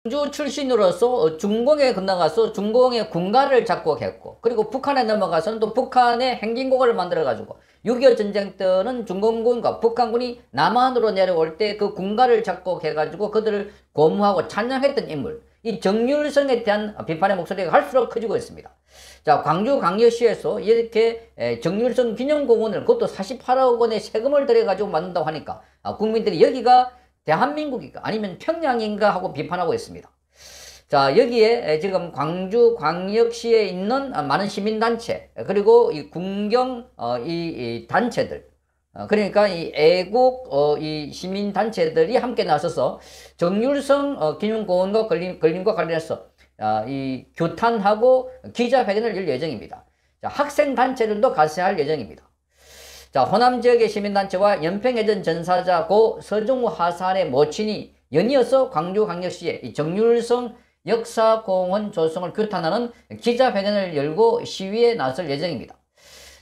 광주 출신으로서 중공에 건너가서 중공의 군가를 작곡했고, 그리고 북한에 넘어가서는 또 북한의 행진곡을 만들어가지고 6.25 전쟁 때는 중공군과 북한군이 남한으로 내려올 때 그 군가를 작곡해가지고 그들을 고무하고 찬양했던 인물. 이 정률성에 대한 비판의 목소리가 할수록 커지고 있습니다. 자, 광주광역시에서 이렇게 정률성 기념공원을 그것도 48억 원의 세금을 들여가지고 만든다고 하니까 국민들이 여기가 대한민국인가 아니면 평양인가 하고 비판하고 있습니다. 자, 여기에 지금 광주광역시에 있는 많은 시민단체, 그리고 이 군경 이 단체들, 그러니까 이 애국 이 시민단체들이 함께 나서서 정률성 기념공원과 걸림과 관련해서 이 규탄하고 기자회견을 열 예정입니다. 자, 학생단체들도 가세할 예정입니다. 자, 호남 지역의 시민단체와 연평해전 전사자 고 서정우 하사의 모친이 연이어서 광주광역시에 이 정률성 역사공원 조성을 규탄하는 기자회견을 열고 시위에 나설 예정입니다.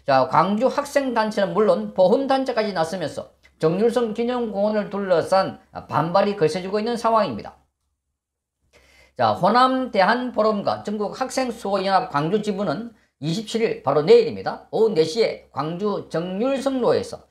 자, 광주 학생단체는 물론 보훈단체까지 나서면서 정률성 기념공원을 둘러싼 반발이 거세지고 있는 상황입니다. 자, 호남 대한포럼과 전국 학생수호연합 광주지부는 27일 바로 내일입니다. 오후 4시에 광주 정률성로에서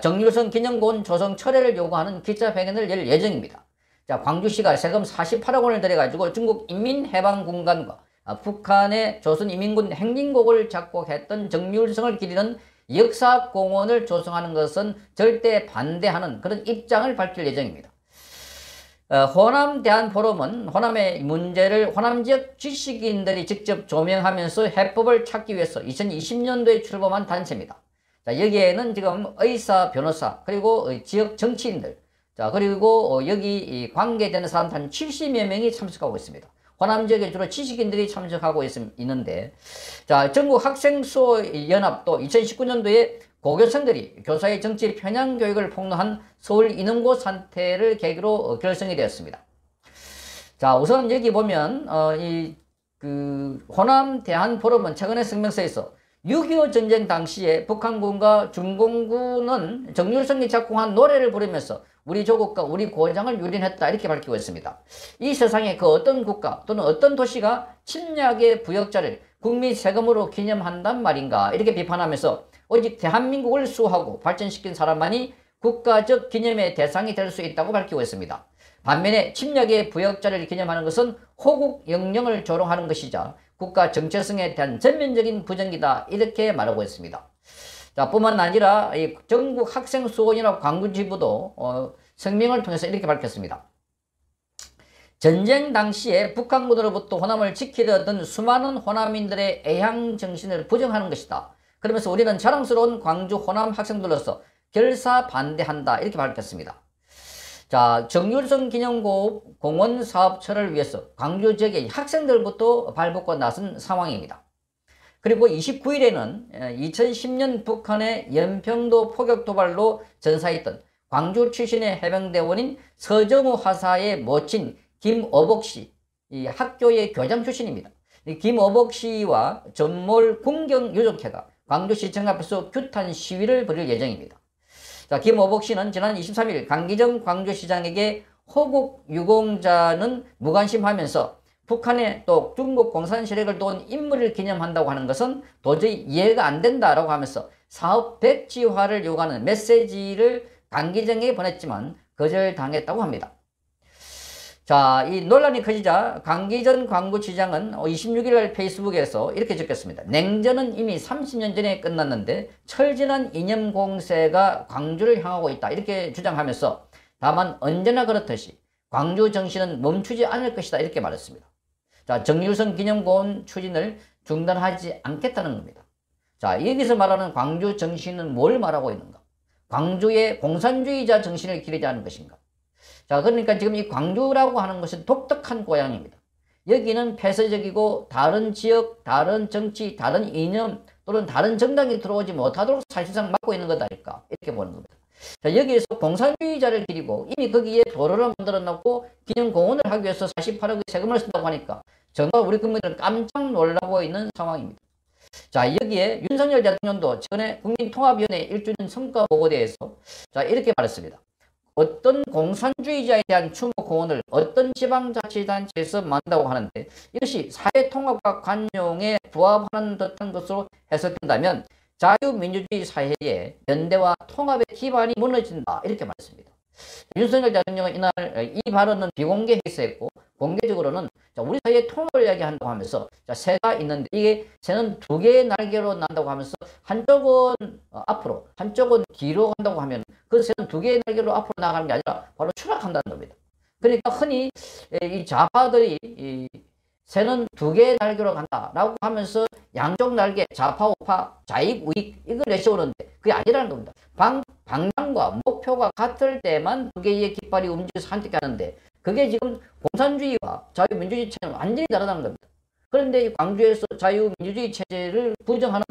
정률성 기념공원 조성 철회를 요구하는 기자회견을 열 예정입니다. 자, 광주시가 세금 48억 원을 들여가지고 중국 인민해방군관과 북한의 조선인민군 행진곡을 작곡했던 정률성을 기리는 역사공원을 조성하는 것은 절대 반대하는 그런 입장을 밝힐 예정입니다. 호남 대한포럼은 호남의 문제를 호남 지역 지식인들이 직접 조명하면서 해법을 찾기 위해서 2020년도에 출범한 단체입니다. 자, 여기에는 지금 의사, 변호사, 그리고 지역 정치인들, 자, 그리고 여기 관계되는 사람 한 70여 명이 참석하고 있습니다. 호남 지역에 주로 지식인들이 참석하고 있는데, 자, 전국 학생수호연합도 2019년도에 고교생들이 교사의 정치 편향 교육을 폭로한 서울 인원고 사태를 계기로 결성이 되었습니다. 자, 우선 여기 보면 호남 대한포럼은 최근에 성명서에서 6.25 전쟁 당시에 북한군과 중공군은 정률성이 작곡한 노래를 부르면서 우리 조국과 우리 고장을 유린했다 이렇게 밝히고 있습니다. 이 세상에 그 어떤 국가 또는 어떤 도시가 침략의 부역자를 국민 세금으로 기념한단 말인가 이렇게 비판하면서 오직 대한민국을 수호하고 발전시킨 사람만이 국가적 기념의 대상이 될 수 있다고 밝히고 있습니다. 반면에 침략의 부역자를 기념하는 것은 호국 영령을 조롱하는 것이자 국가 정체성에 대한 전면적인 부정이다 이렇게 말하고 있습니다. 자, 뿐만 아니라 이 전국 학생수호연합 광주지부도 성명을 통해서 이렇게 밝혔습니다. 전쟁 당시에 북한군으로부터 호남을 지키려던 수많은 호남인들의 애향 정신을 부정하는 것이다. 그러면서 우리는 자랑스러운 광주 호남 학생들로서 결사 반대한다 이렇게 밝혔습니다. 자, 정률성 기념공원 사업처를 위해서 광주 지역의 학생들부터 발벗고 나선 상황입니다. 그리고 29일에는 2010년 북한의 연평도 포격 도발로 전사했던 광주 출신의 해병대원인 서정우 하사의 모친 김어복 씨, 이 학교의 교장 출신입니다. 김어복 씨와 전몰 군경 유족회가 광주시청 앞에서 규탄 시위를 벌일 예정입니다. 자, 김어복 씨는 지난 23일 강기정 광주시장에게 호국 유공자는 무관심하면서 북한의 또 중국 공산 세력을 도운 인물을 기념한다고 하는 것은 도저히 이해가 안 된다라고 하면서 사업 백지화를 요구하는 메시지를 강기정에게 보냈지만 거절당했다고 합니다. 자, 이 논란이 커지자 강기정 광주시장은 26일 페이스북에서 이렇게 적혔습니다. 냉전은 이미 30년 전에 끝났는데 철진한 이념 공세가 광주를 향하고 있다 이렇게 주장하면서 다만 언제나 그렇듯이 광주 정신은 멈추지 않을 것이다 이렇게 말했습니다. 자, 정률성 기념공원 추진을 중단하지 않겠다는 겁니다. 자, 여기서 말하는 광주 정신은 뭘 말하고 있는가? 광주의 공산주의자 정신을 기리자는 것인가? 자, 그러니까 지금 이 광주라고 하는 것은 독특한 고향입니다. 여기는 폐쇄적이고 다른 지역, 다른 정치, 다른 이념 또는 다른 정당이 들어오지 못하도록 사실상 막고 있는 것 아닐까 이렇게 보는 겁니다. 자, 여기에서 공산주의자를 기리고 이미 거기에 도로를 만들어 놓고 기념공원을 하기 위해서 48억의 세금을 쓴다고 하니까 정말 우리 국민들은 깜짝 놀라고 있는 상황입니다. 자, 여기에 윤석열 대통령도 최근에 국민통합위원회 1주년 성과 보고대에서 자, 이렇게 말했습니다. 어떤 공산주의자에 대한 추모 공헌을 어떤 지방자치단체에서 만든다고 하는데 이것이 사회통합과 관용에 부합하는 듯한 것으로 해석된다면 자유민주주의 사회의 연대와 통합의 기반이 무너진다 이렇게 말했습니다. 윤석열 대통령은 이날 이 발언은 비공개 회의했고 공개적으로는 우리 사회의 통합을 이야기한다고 하면서 새가 있는데 이게 새는 두 개의 날개로 난다고 하면서 한쪽은 앞으로 한쪽은 뒤로 간다고 하면 그 새는 두 개의 날개로 앞으로 나가는 게 아니라 바로 추락한다는 겁니다. 그러니까 흔히 이 좌파들이 이 새는 두 개의 날개로 간다라고 하면서 양쪽 날개 좌파 우파 좌익 우익 이걸 내세우는데 그게 아니라는 겁니다. 방향과 목표가 같을 때만 두 개의 깃발이 움직여서 선택하는데 그게 지금 공산주의와 자유민주주의 체제는 완전히 다르다는 겁니다. 그런데 이 광주에서 자유민주주의 체제를 부정하는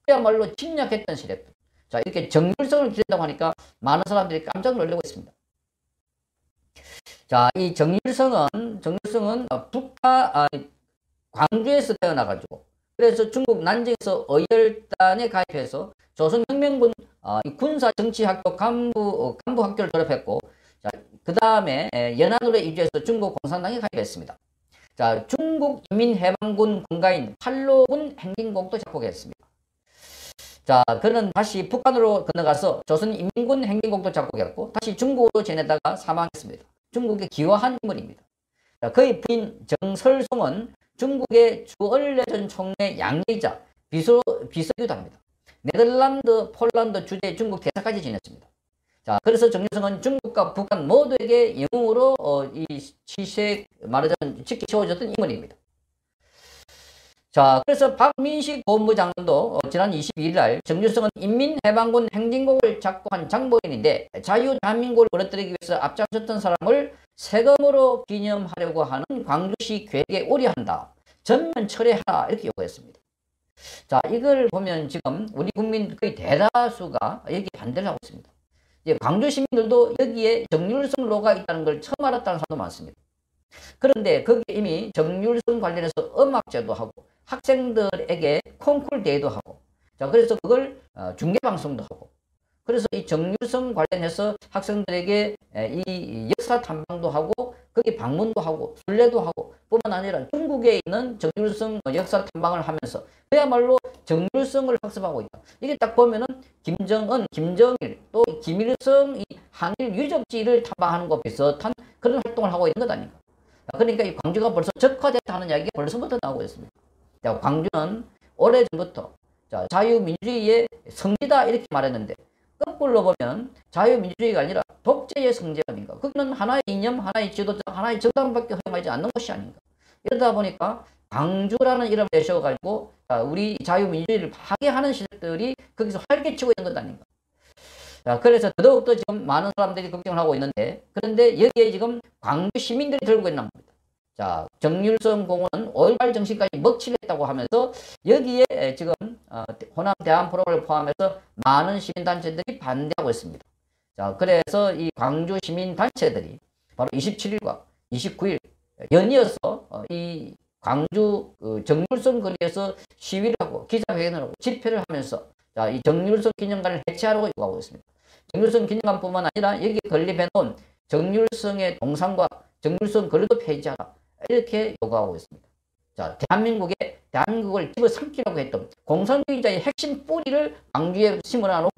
그야말로 침략했던 세력들. 자, 이렇게 정률성을 기른다고 하니까 많은 사람들이 깜짝 놀라고 있습니다. 자, 이 정률성은 광주에서 태어나가지고 그래서 중국 난징에서 의열단에 가입해서 조선혁명군 군사정치학교 간부 학교를 졸업했고 그 다음에 연안으로 이주해서 중국 공산당에 가입했습니다. 자, 중국 인민해방군 군가인 팔로군 행진곡도 작곡했습니다. 자, 그는 다시 북한으로 건너가서 조선인민군 행진곡도 작곡했고 다시 중국으로 지내다가 사망했습니다. 중국의 기화한 인물입니다. 자, 그의 부인 정설송은 중국의 주얼레전 총리 양이자 비서기도 합니다. 네덜란드, 폴란드 주재 중국 대사까지 지냈습니다. 자, 그래서 정유성은 중국과 북한 모두에게 영웅으로 이 시세 말하자면 직기 세워졌던 인물입니다. 자, 그래서 박민식 법무장관도 지난 22일 날 정유성은 인민해방군 행진곡을 작곡한 장본인인데 자유 대한민국을 무너뜨리기 위해서 앞장섰던 사람을 세금으로 기념하려고 하는 광주시 계획에 우려한다. 전면 철회하라 이렇게 요구했습니다. 자, 이걸 보면 지금 우리 국민 거의 대다수가 여기 반대를 하고 있습니다. 이제 광주 시민들도 여기에 정률성로가 있다는 걸 처음 알았다는 사람도 많습니다. 그런데 거기에 이미 정률성 관련해서 음악제도 하고 학생들에게 콩쿨 대회도 하고 자, 그래서 그걸 중계방송도 하고 그래서 이 정률성 관련해서 학생들에게 이 역사 탐방도 하고 거기 방문도 하고 순례도 하고 뿐만 아니라 중국에 있는 정률성 역사 탐방을 하면서 그야말로 정률성을 학습하고 있다. 이게 딱 보면은 김정은, 김정일 또 김일성 이 한일 유적지를 탐방하는 것 비슷한 그런 활동을 하고 있는 것 아닌가. 그러니까 이 광주가 벌써 적화됐다 하는 이야기가 벌써부터 나오고 있습니다. 자, 광주는 오래전부터 자유민주주의의 성지다 이렇게 말했는데 거꾸로 보면 자유민주주의가 아니라 독재의 성지 아닌가. 거기는 하나의 이념, 하나의 지도자, 하나의 정당밖에 허용하지 않는 곳이 아닌가. 이러다 보니까 광주라는 이름을 내셔가지고 우리 자유민주주의를 파괴하는 시대들이 거기서 활개치고 있는 것 아닌가. 자, 그래서 더더욱더 지금 많은 사람들이 걱정을 하고 있는데 그런데 여기에 지금 광주 시민들이 들고 있는 겁니다. 자, 정률성 공원은 5.18 정신까지 먹칠을 했다고 하면서 여기에 지금 호남 대한포럼을 포함해서 많은 시민단체들이 반대하고 있습니다. 자, 그래서 이 광주 시민단체들이 바로 27일과 29일 연이어서 이 광주 정률성 거리에서 시위를 하고 기자회견을 하고 집회를 하면서 자, 이 정률성 기념관을 해체하라고 요구하고 있습니다. 정률성 기념관뿐만 아니라 여기에 건립해놓은 정률성의 동상과 정률성 거리도 폐지하라. 이렇게 요구하고 있습니다. 자, 대한민국을 집어삼키려고 했던 공산주의자의 핵심 뿌리를 광주에 심어놔 놓고